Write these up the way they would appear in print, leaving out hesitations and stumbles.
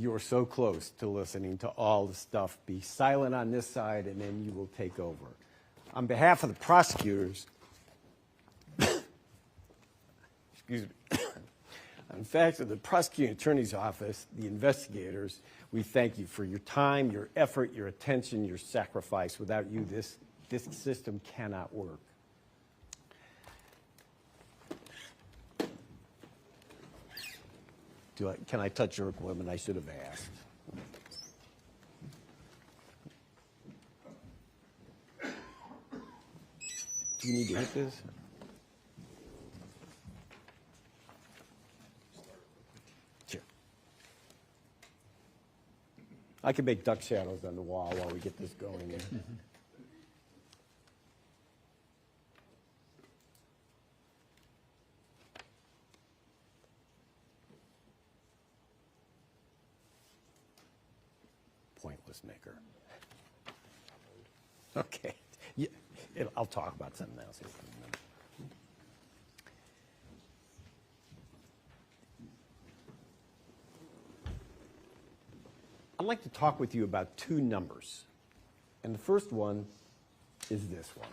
You are so close to listening to all the stuff. Be silent on this side, and then you will take over. On behalf of the prosecutors, excuse me, in fact, of the prosecuting attorney's office, the investigators, we thank you for your time, your effort, your attention, your sacrifice. Without you, this system cannot work. Can I touch your equipment? I should have asked. Do you need to hit this? Sure. I can make duck shadows on the wall while we get this going here. Pointless maker. Okay. Yeah, I'll talk about something else here for a minute. I'd like to talk with you about two numbers. And the first one is this one.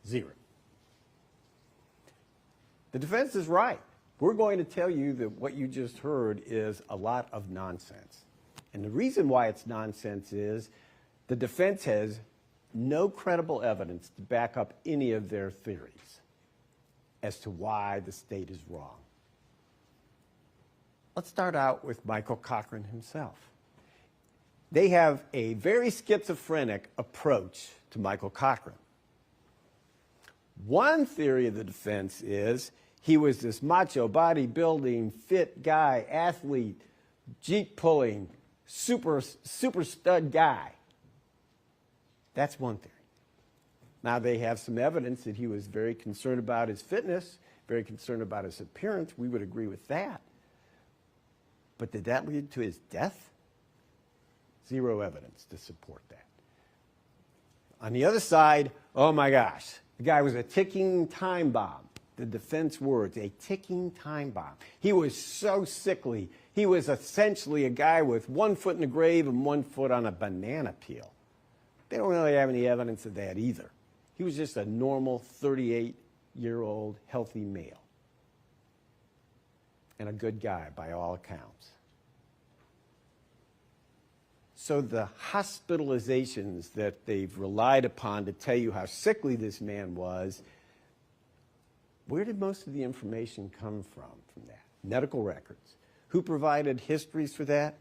0. The defense is right. We're going to tell you that what you just heard is a lot of nonsense. And the reason why it's nonsense is the defense has no credible evidence to back up any of their theories as to why the state is wrong. Let's start out with Michael Cochran himself. They have a very schizophrenic approach to Michael Cochran. One theory of the defense is he was this macho, bodybuilding, fit guy, athlete, Jeep pulling, super stud guy. That's one theory. Now they have some evidence that he was very concerned about his fitness, very concerned about his appearance. We would agree with that. But did that lead to his death? Zero evidence to support that. On the other side, oh my gosh, the guy was a ticking time bomb. The defense words, a ticking time bomb. He was so sickly. He was essentially a guy with 1 foot in the grave and 1 foot on a banana peel. They don't really have any evidence of that either. He was just a normal 38-year-old healthy male. And a good guy by all accounts. So the hospitalizations that they've relied upon to tell you how sickly this man was, where did most of the information come from that? Medical records. Who provided histories for that?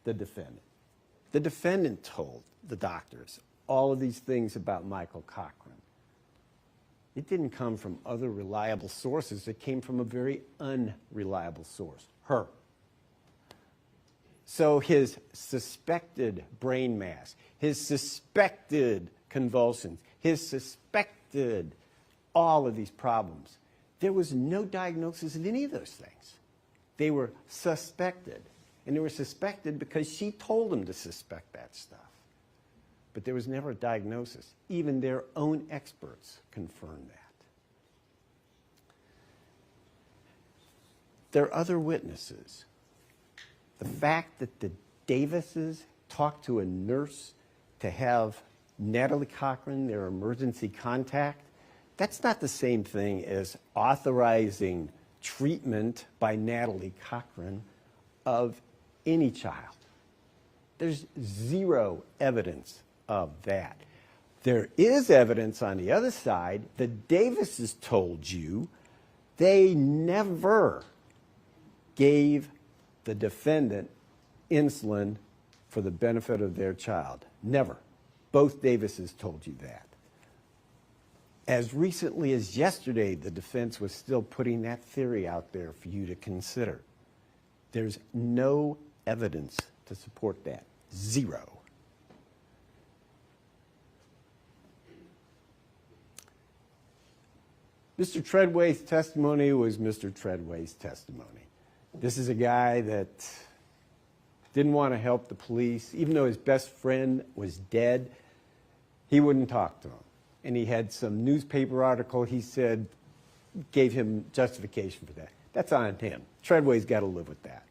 The defendant. The defendant told the doctors all of these things about Michael Cochran. It didn't come from other reliable sources. It came from a very unreliable source, her. So his suspected brain mass, his suspected convulsions, his suspected all of these problems, there was no diagnosis of any of those things. They were suspected. And they were suspected because she told them to suspect that stuff. But there was never a diagnosis. Even their own experts confirmed that. There are other witnesses. The fact that the Davises talked to a nurse to have Natalie Cochran, their emergency contact, that's not the same thing as authorizing treatment by Natalie Cochran of any child. There's zero evidence of that. There is evidence on the other side. The Davises told you they never gave the defendant insulin for the benefit of their child. Never. Both Davises told you that. As recently as yesterday, the defense was still putting that theory out there for you to consider. There's no evidence to support that. Zero. Mr. Treadway's testimony was Mr. Treadway's testimony. This is a guy that didn't want to help the police. Even though his best friend was dead, he wouldn't talk to him. And he had some newspaper article he said gave him justification for that. That's on him. Treadway's got to live with that.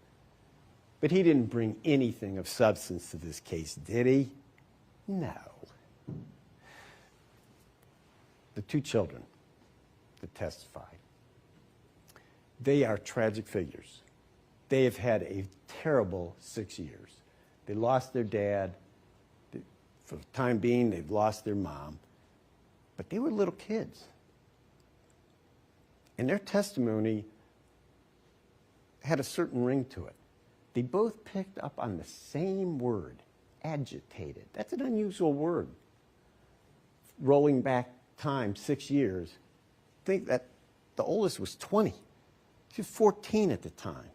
But he didn't bring anything of substance to this case, did he? No. The two children that testified, they are tragic figures. They have had a terrible 6 years. They lost their dad. For the time being, they've lost their mom. But they were little kids. And their testimony had a certain ring to it. They both picked up on the same word, agitated. That's an unusual word. Rolling back time 6 years, think that the oldest was 20. She was 14 at the time.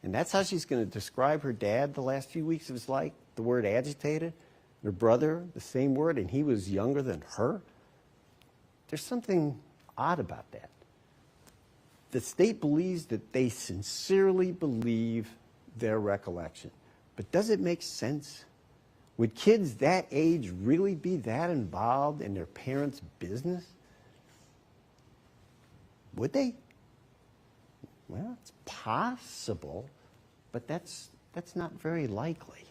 And that's how she's going to describe her dad the last few weeks of his life, the word agitated. Her brother, the same word, and he was younger than her. There's something odd about that. The state believes that they sincerely believe their recollection. But does it make sense? Would kids that age really be that involved in their parents' business? Would they? Well, it's possible, but that's not very likely.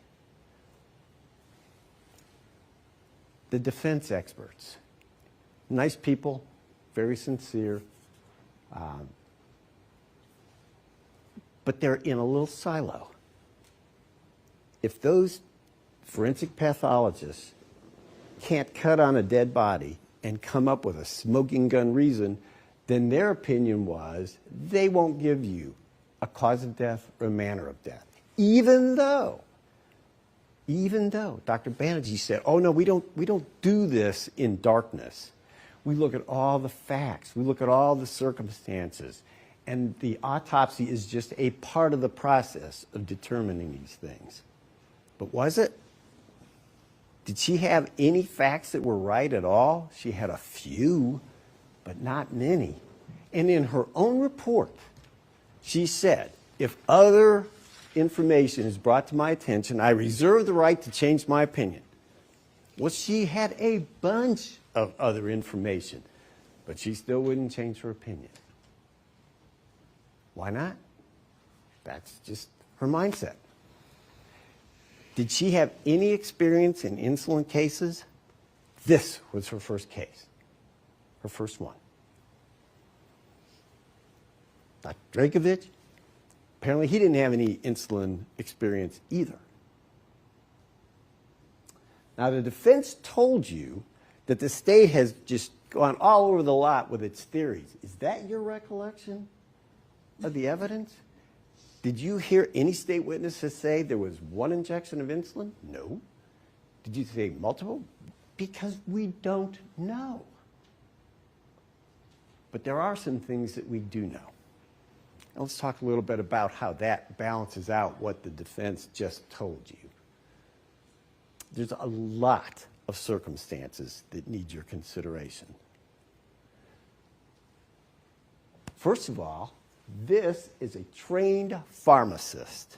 The defense experts, nice people, very sincere, but they're in a little silo. If those forensic pathologists can't cut on a dead body and come up with a smoking gun reason, then their opinion was they won't give you a cause of death or a manner of death. Even though Dr. Banerjee said, oh no, we don't do this in darkness. We look at all the facts. We look at all the circumstances. And the autopsy is just a part of the process of determining these things. But was it? Did she have any facts that were right at all? She had a few, but not many. And in her own report, she said, if other information is brought to my attention, I reserve the right to change my opinion. Well, she had a bunch of other information, but she still wouldn't change her opinion. Why not? That's just her mindset. Did she have any experience in insulin cases? This was her first case, her first one. Dr. Drakovich, apparently he didn't have any insulin experience either. Now, the defense told you that the state has just gone all over the lot with its theories. Is that your recollection of the evidence? Did you hear any state witnesses say there was one injection of insulin? No. Did you say multiple? Because we don't know. But there are some things that we do know. And let's talk a little bit about how that balances out what the defense just told you. There's a lot of circumstances that need your consideration. First of all, this is a trained pharmacist,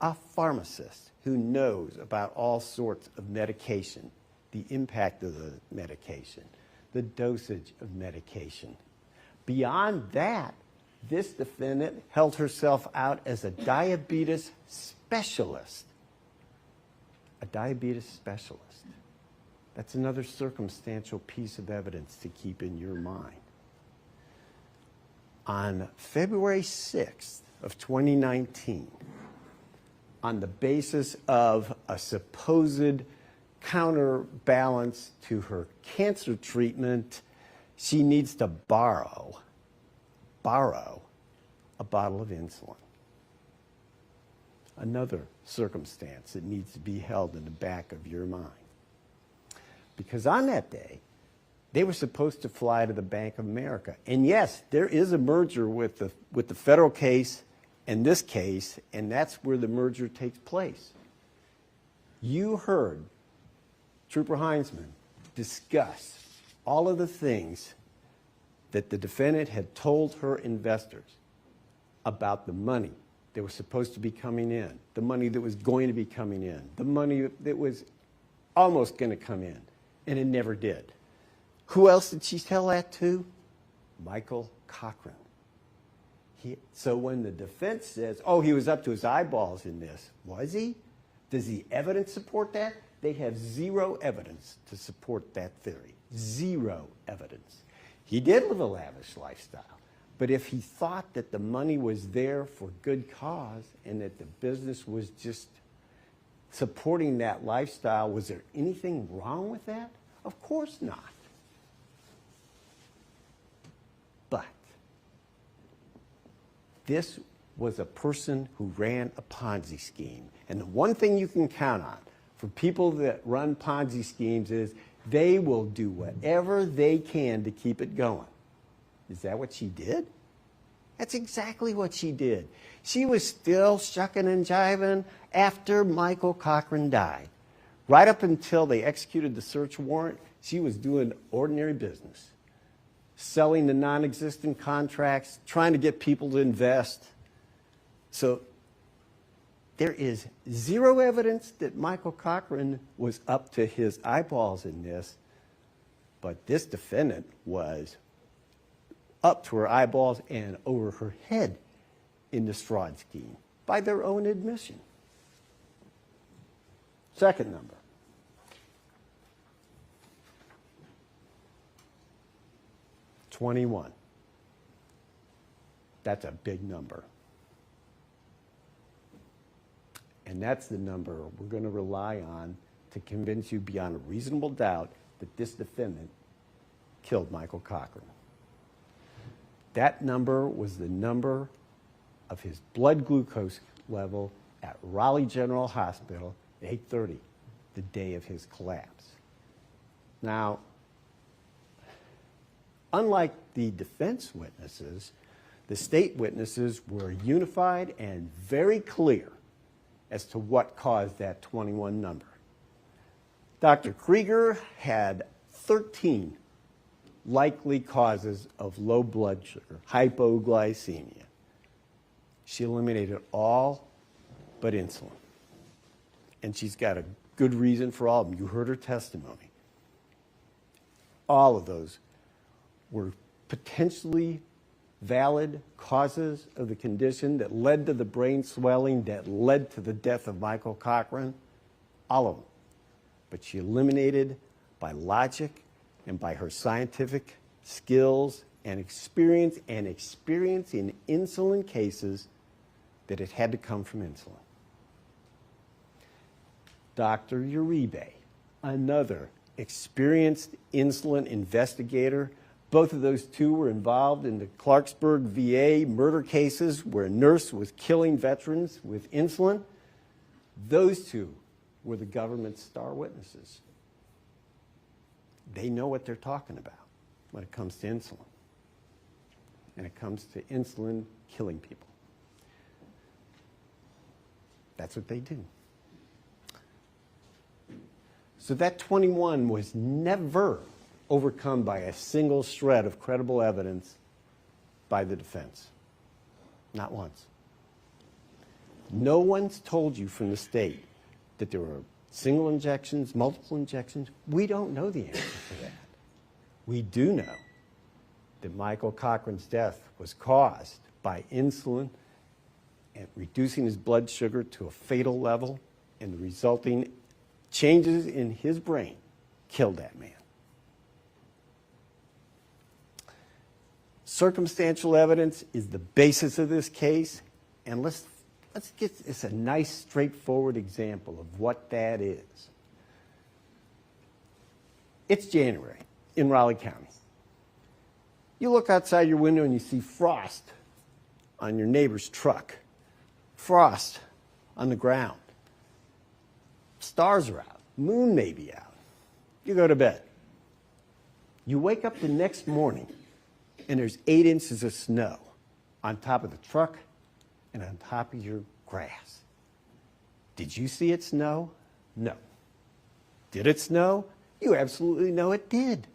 a pharmacist who knows about all sorts of medication, the impact of the medication, the dosage of medication. Beyond that, this defendant held herself out as a diabetes specialist. A diabetes specialist. That's another circumstantial piece of evidence to keep in your mind. On February 6th of 2019, on the basis of a supposed counterbalance to her cancer treatment, she needs to borrow a bottle of insulin. Another circumstance that needs to be held in the back of your mind. Because on that day, they were supposed to fly to the Bank of America. And yes, there is a merger with the federal case and this case, and that's where the merger takes place. You heard Trooper Heinzman discuss all of the things that the defendant had told her investors about the money that was supposed to be coming in, the money that was going to be coming in, the money that was almost going to come in, and it never did. Who else did she tell that to? Michael Cochran. So when the defense says, oh, he was up to his eyeballs in this, was he? Does the evidence support that? They have zero evidence to support that theory. Zero evidence. He did live a lavish lifestyle, but if he thought that the money was there for good cause and that the business was just supporting that lifestyle, was there anything wrong with that? Of course not. But this was a person who ran a Ponzi scheme. And the one thing you can count on for people that run Ponzi schemes is they will do whatever they can to keep it going. Is that what she did? That's exactly what she did. She was still shucking and jiving after Michael Cochran died. Right up until they executed the search warrant, she was doing ordinary business, selling the non-existent contracts, trying to get people to invest. So there is zero evidence that Michael Cochran was up to his eyeballs in this, but this defendant was up to her eyeballs and over her head in this fraud scheme, by their own admission. Second number. $21. That's a big number. And that's the number we're going to rely on to convince you beyond a reasonable doubt that this defendant killed Michael Cochran. That number was the number of his blood glucose level at Raleigh General Hospital at 8:30, the day of his collapse. Now, unlike the defense witnesses, the state witnesses were unified and very clear as to what caused that 21 number. Dr. Krieger had 13 likely causes of low blood sugar, hypoglycemia. She eliminated all but insulin. And she's got a good reason for all of them. You heard her testimony. All of those were potentially valid causes of the condition that led to the brain swelling, that led to the death of Michael Cochran. All of them. But she eliminated by logic and by her scientific skills and experience in insulin cases that it had to come from insulin. Dr. Uribe, another experienced insulin investigator. Both of those two were involved in the Clarksburg VA murder cases where a nurse was killing veterans with insulin. Those two were the government's star witnesses. They know what they're talking about when it comes to insulin. And it comes to insulin killing people. That's what they do. So that 21 was never overcome by a single shred of credible evidence by the defense. Not once. No one's told you from the state that there were single injections, multiple injections. We don't know the answer to that. We do know that Michael Cochran's death was caused by insulin and reducing his blood sugar to a fatal level, and the resulting changes in his brain killed that man. Circumstantial evidence is the basis of this case, and let's get this a nice, straightforward example of what that is. It's January in Raleigh County. You look outside your window and you see frost on your neighbor's truck, frost on the ground. Stars are out, moon may be out. You go to bed. You wake up the next morning and there's 8 inches of snow on top of the truck and on top of your grass. Did you see it snow? No. Did it snow? You absolutely know it did.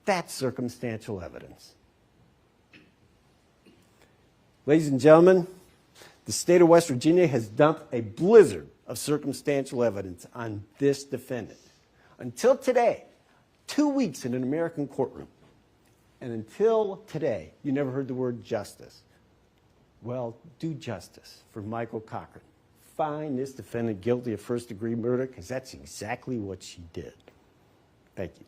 That's circumstantial evidence. Ladies and gentlemen, the state of West Virginia has dumped a blizzard of circumstantial evidence on this defendant. Until today, 2 weeks in an American courtroom, And until today, you never heard the word justice. Well, do justice for Michael Cochran. Find this defendant guilty of first-degree murder, because that's exactly what she did. Thank you.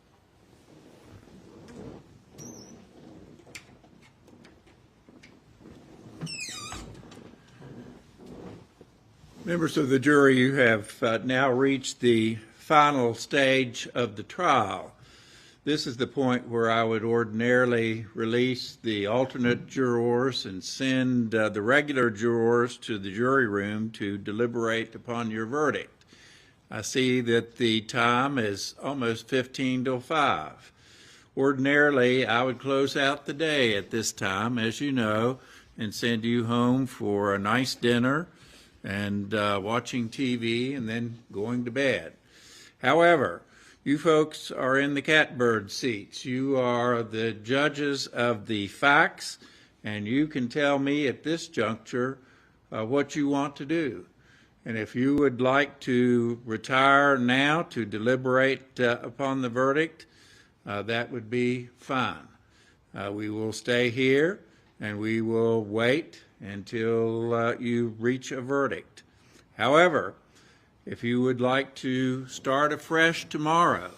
Members of the jury, you have now reached the final stage of the trial. This is the point where I would ordinarily release the alternate jurors and send the regular jurors to the jury room to deliberate upon your verdict. I see that the time is almost 15 till 5. Ordinarily, I would close out the day at this time, as you know, and send you home for a nice dinner and watching TV and then going to bed. However, you folks are in the catbird seats. You are the judges of the facts, and you can tell me at this juncture what you want to do. And if you would like to retire now to deliberate upon the verdict, that would be fine. We will stay here and we will wait until you reach a verdict. However, if you would like to start afresh tomorrow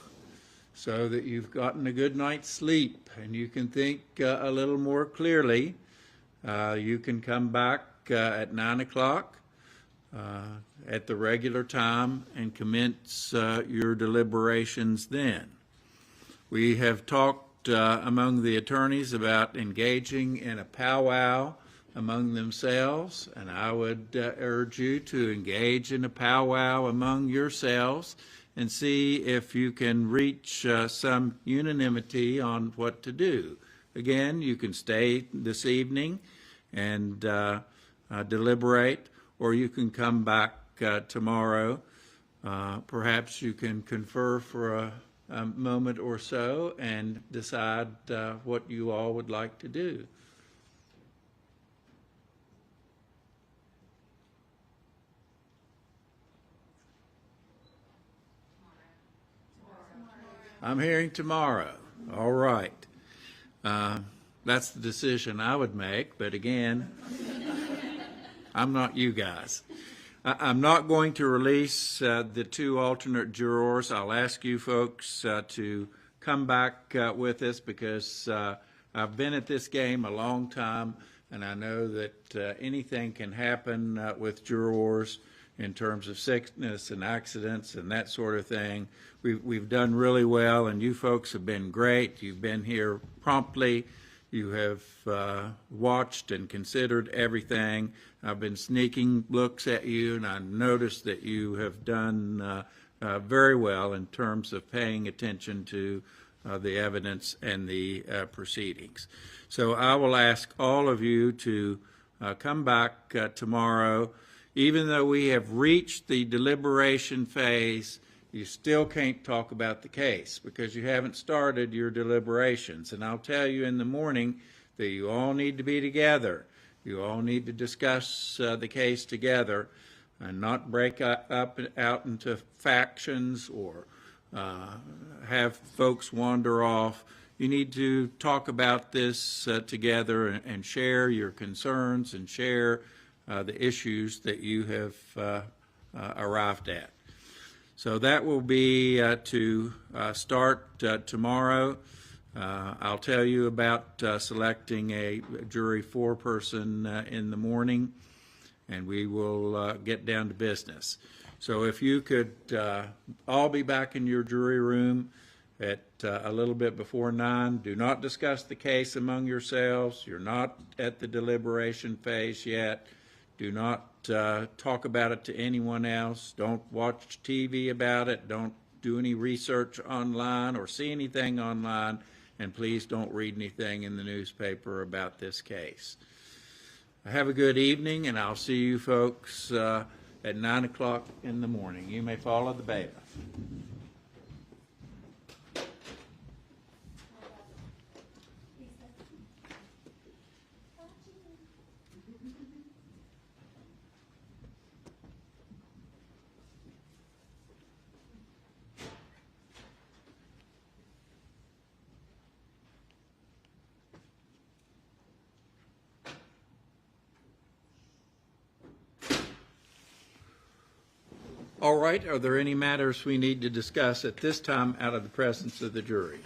so that you've gotten a good night's sleep and you can think a little more clearly, you can come back at 9 o'clock at the regular time and commence your deliberations then. We have talked among the attorneys about engaging in a powwow among themselves, and I would urge you to engage in a powwow among yourselves and see if you can reach some unanimity on what to do. Again, you can stay this evening and deliberate, or you can come back tomorrow. Perhaps you can confer for a moment or so and decide what you all would like to do. I'm hearing tomorrow. All right. That's the decision I would make, but again, I'm not you guys. I'm not going to release the two alternate jurors. I'll ask you folks to come back with us because I've been at this game a long time, and I know that anything can happen with jurors in terms of sickness and accidents and that sort of thing. We've done really well, and you folks have been great. You've been here promptly. You have watched and considered everything. I've been sneaking looks at you, and I noticed that you have done very well in terms of paying attention to the evidence and the proceedings. So I will ask all of you to come back tomorrow. Even though we have reached the deliberation phase, you still can't talk about the case because you haven't started your deliberations. And I'll tell you in the morning that you all need to be together. You all need to discuss the case together and not break up out into factions or have folks wander off. You need to talk about this together and share your concerns and share the issues that you have arrived at. So that will be to start tomorrow. I'll tell you about selecting a jury foreperson in the morning, and we will get down to business. So if you could all be back in your jury room at a little bit before 9. Do not discuss the case among yourselves. You're not at the deliberation phase yet. Do not talk about it to anyone else. Don't watch TV about it. Don't do any research online or see anything online. And please don't read anything in the newspaper about this case. Have a good evening, and I'll see you folks at 9 o'clock in the morning. You may follow the bailiff. All right, are there any matters we need to discuss at this time out of the presence of the jury?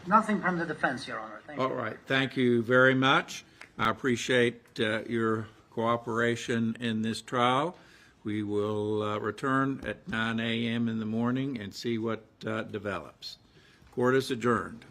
Nothing from the defense, Your Honor. Thank you. All right, thank you very much. I appreciate your cooperation in this trial. We will return at 9 a.m. in the morning and see what develops. Court is adjourned.